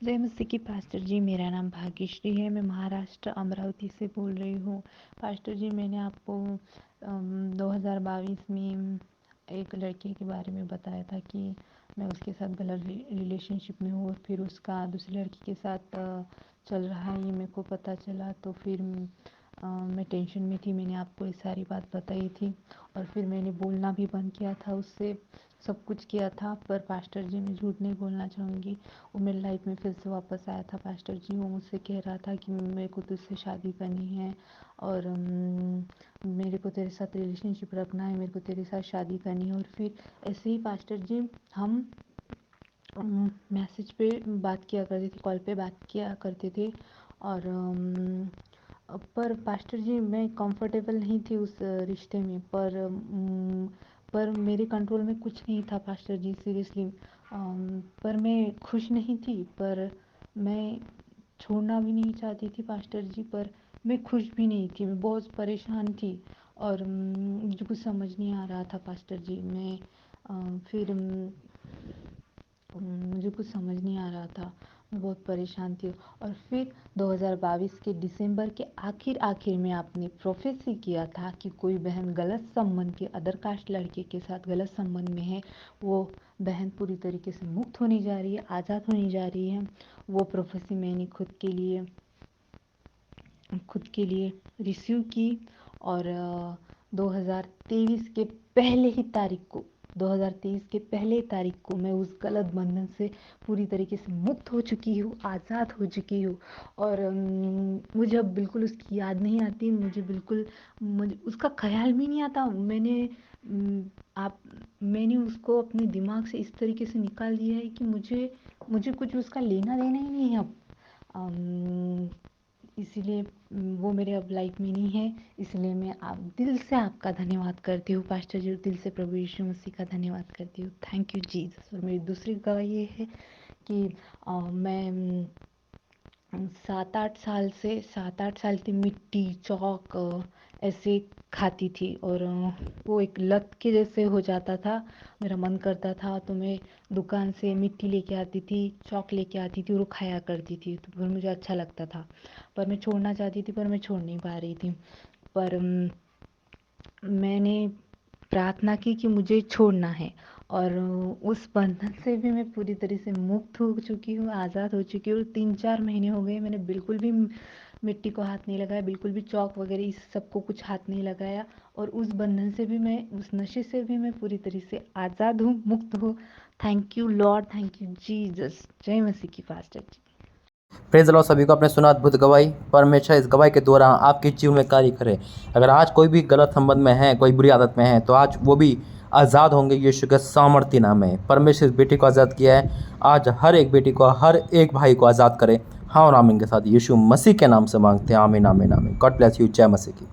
जय मसीह की पास्टर जी। मेरा नाम भाग्यश्री है। मैं महाराष्ट्र अमरावती से बोल रही हूँ। पास्टर जी, मैंने आपको 2022 में एक लड़के के बारे में बताया था कि मैं उसके साथ गलत रिलेशनशिप में हूँ और फिर उसका दूसरे लड़की के साथ चल रहा है, ये मेरे को पता चला। तो फिर मैं टेंशन में थी। मैंने आपको ये सारी बात बताई थी और फिर मैंने बोलना भी बंद किया था उससे, सब कुछ किया था। पर पास्टर जी, मैं झूठ नहीं बोलना चाहूँगी, वो मेरी लाइफ में फिर से वापस आया था। पास्टर जी, वो मुझसे कह रहा था कि मेरे को तुझसे शादी करनी है और मेरे को तेरे साथ रिलेशनशिप रखना है, मेरे को तेरे साथ शादी करनी है। और फिर ऐसे ही पास्टर जी हम मैसेज पे बात किया करते थे, कॉल पे बात किया करते थे। और पर पास्टर जी, मैं कंफर्टेबल नहीं थी उस रिश्ते में। पर मेरे कंट्रोल में कुछ नहीं था पास्टर जी, सीरियसली। पर मैं खुश नहीं थी, पर मैं छोड़ना भी नहीं चाहती थी पास्टर जी। पर मैं खुश भी नहीं थी, मैं बहुत परेशान थी और मुझे कुछ समझ नहीं आ रहा था पास्टर जी। मैं फिर मुझे कुछ समझ नहीं आ रहा था, मैं बहुत परेशान थी। और फिर 2022 के दिसंबर के आखिर में आपने प्रोफेसी किया था कि कोई बहन गलत संबंध के, अदर कास्ट लड़के के साथ गलत संबंध में है, वो बहन पूरी तरीके से मुक्त होने जा रही है, आज़ाद होने जा रही है। वो प्रोफेसी मैंने खुद के लिए रिसीव की और 2023 के पहले ही तारीख को 2023 के पहले तारीख को मैं उस गलत बंधन से पूरी तरीके से मुक्त हो चुकी हूँ, आज़ाद हो चुकी हूँ। और मुझे अब बिल्कुल उसकी याद नहीं आती, मुझे उसका ख्याल भी नहीं आता। मैंने उसको अपने दिमाग से इस तरीके से निकाल दिया है कि मुझे कुछ उसका लेना देना ही नहीं है अब। इसीलिए वो मेरे अब लाइफ में नहीं है। इसलिए मैं आप दिल से आपका धन्यवाद करती हूँ पास्टर जी, दिल से प्रभु यीशु मसीह का धन्यवाद करती हूँ। Thank you Jesus. और मेरी दूसरी गवाही ये है कि मैं 7-8 साल से मिट्टी चौक ऐसे खाती थी और वो एक लत के जैसे हो जाता था। मेरा मन करता था तो मैं दुकान से मिट्टी लेके आती थी, चौक लेके आती थी और वो खाया करती थी। तो फिर मुझे अच्छा लगता था, पर मैं छोड़ना चाहती थी, पर मैं छोड़ नहीं पा रही थी। पर मैंने प्रार्थना की कि मुझे छोड़ना है और उस बंधन से भी मैं पूरी तरह से मुक्त हो चुकी हूँ, आज़ाद हो चुकी हूँ। 3-4 महीने हो गए, मैंने बिल्कुल भी मिट्टी को हाथ नहीं लगाया, बिल्कुल भी चौक वगैरह इस सब को कुछ हाथ नहीं लगाया। और उस बंधन से भी मैं, उस नशे से भी मैं पूरी तरह से आज़ाद हूँ, मुक्त हूँ। Thank you Lord, thank you Jesus. जय मसीह की पास्टर जी। Praise Lord. सभी को अपने सुना अद्भुत गवाही। परमेश्वर इस गवाही के द्वारा आपके जीवन में कार्य करे। अगर आज कोई भी गलत संबंध में है, कोई बुरी आदत में है, तो आज वो भी आज़ाद होंगे यीशु के सामर्थ्य नाम में। परमेश्वर इस बेटी को आज़ाद किया है। आज हर एक बेटी को, हर एक भाई को आज़ाद करे। हाँ और आमीन के साथ यीशु मसीह के नाम से मांगते हैं। आमीन आमीन आमीन। God bless you. जय मसीह की।